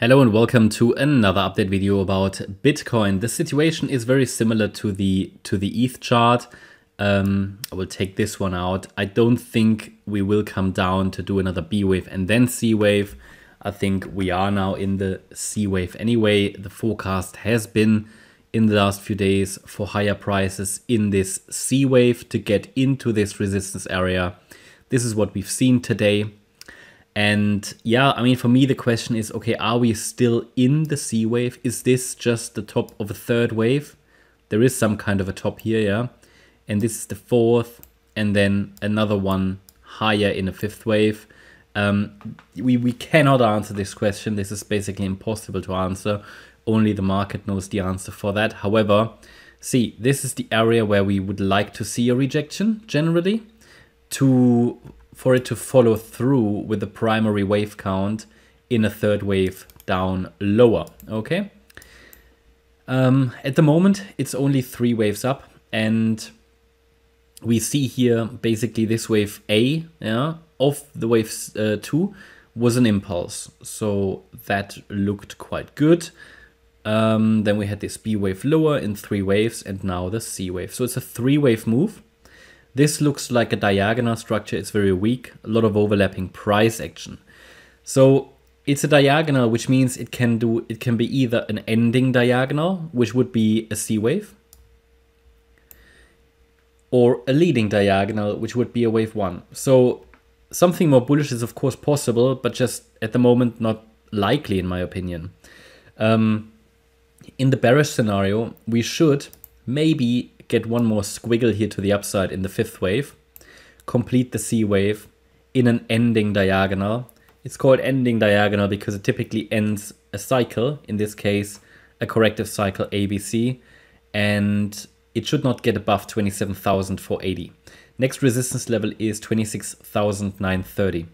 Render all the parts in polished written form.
Hello and welcome to another update video about Bitcoin. The situation is very similar to the ETH chart. I will take this one out. I don't think we will come down to do another B wave and then C wave. I think we are now in the C wave anyway. The forecast has been in the last few days for higher prices in this C wave to get into this resistance area. This is what we've seen today. And yeah, I mean, for me, the question is, okay, are we still in the C wave? Is this just the top of a third wave? There is some kind of a top here, yeah. And this is the fourth, and then another one higher in a fifth wave. We cannot answer this question. This is basically impossible to answer. Only the market knows the answer for that. However, see, this is the area where we would like to see a rejection generally for it to follow through with the primary wave count in a third wave down lower, okay? At the moment, it's only 3 waves up, and we see here basically this wave A, yeah, of the wave 2 was an impulse. So that looked quite good. Then we had this B wave lower in 3 waves, and now the C wave. So it's a 3-wave move. This looks like a diagonal structure. It's very weak, a lot of overlapping price action. So it's a diagonal, which means it can be either an ending diagonal, which would be a C wave, or a leading diagonal, which would be a wave 1. So something more bullish is of course possible, but just at the moment not likely in my opinion. In the bearish scenario, we should maybe get one more squiggle here to the upside in the 5th wave, complete the C wave in an ending diagonal. It's called ending diagonal because it typically ends a cycle, in this case a corrective cycle ABC, and it should not get above 27,480. Next resistance level is 26,930.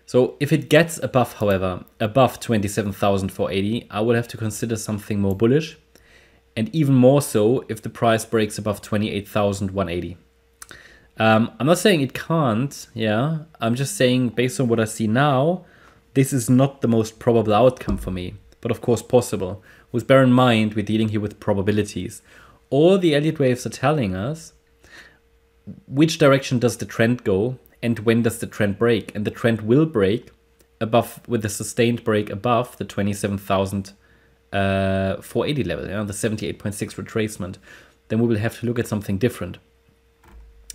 So if it gets above, however, above 27,480, I will have to consider something more bullish. And even more so if the price breaks above 28,180. I'm not saying it can't, yeah. I'm just saying based on what I see now, this is not the most probable outcome for me, but of course possible. With bear in mind, we're dealing here with probabilities. All the Elliott waves are telling us which direction does the trend go and when does the trend break. And the trend will break above, with a sustained break above the 27,480 level, the 78.6 retracement. Then we will have to look at something different.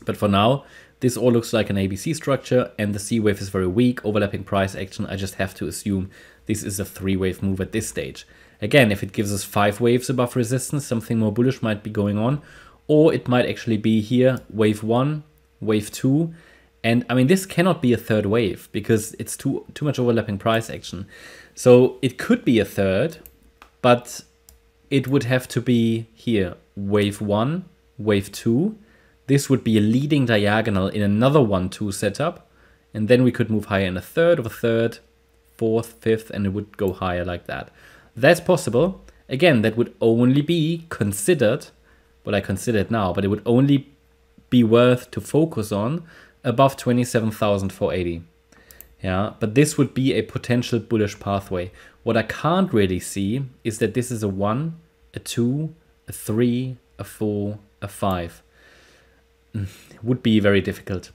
But for now, this all looks like an ABC structure, and the C wave is very weak, overlapping price action. I just have to assume this is a 3-wave move at this stage. Again, if it gives us 5 waves above resistance, something more bullish might be going on, or it might actually be here wave 1, wave 2. And I mean, this cannot be a 3rd wave because it's too much overlapping price action. So it could be a 3rd, but it would have to be here, wave 1, wave 2. This would be a leading diagonal in another 1-2 setup. And then we could move higher in a 3rd of a 3rd, 4th, 5th, and it would go higher like that. That's possible. Again, that would only be considered, well, I consider it now, but it would only be worth to focus on above 27,480. Yeah, but this would be a potential bullish pathway. What I can't really see is that this is a 1, a 2, a 3, a 4, a 5. It would be very difficult.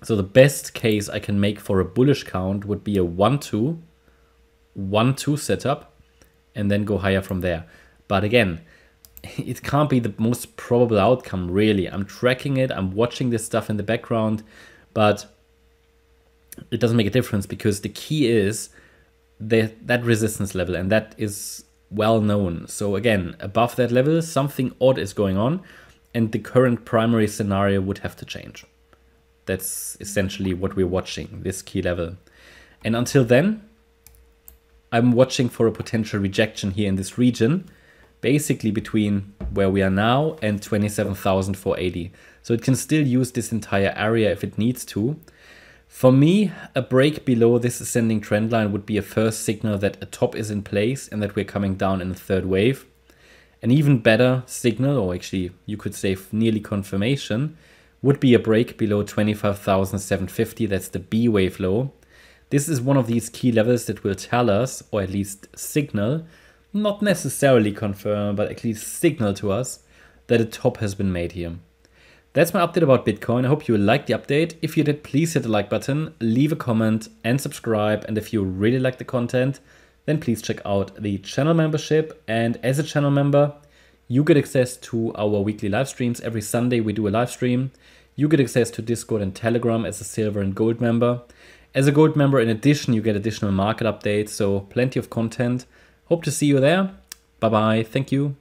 So the best case I can make for a bullish count would be a 1-2, 1-2 setup, and then go higher from there. But again, it can't be the most probable outcome, really. I'm tracking it, I'm watching this stuff in the background, but it doesn't make a difference because the key is that resistance level, and that is well known. So again, above that level, something odd is going on, and the current primary scenario would have to change. That's essentially what we're watching, this key level. And until then, I'm watching for a potential rejection here in this region, basically between where we are now and 27,480. So it can still use this entire area if it needs to. For me, a break below this ascending trend line would be a first signal that a top is in place and that we're coming down in a 3rd wave. An even better signal, or actually you could say nearly confirmation, would be a break below 25,750. That's the B wave low. This is one of these key levels that will tell us, or at least signal, not necessarily confirm, but at least signal to us that a top has been made here. That's my update about Bitcoin. I hope you liked the update. If you did, please hit the like button, leave a comment and subscribe. And if you really like the content, then please check out the channel membership. And as a channel member, you get access to our weekly live streams. Every Sunday we do a live stream. You get access to Discord and Telegram as a silver and gold member. As a gold member, in addition, you get additional market updates, so plenty of content. Hope to see you there. Bye-bye. Thank you.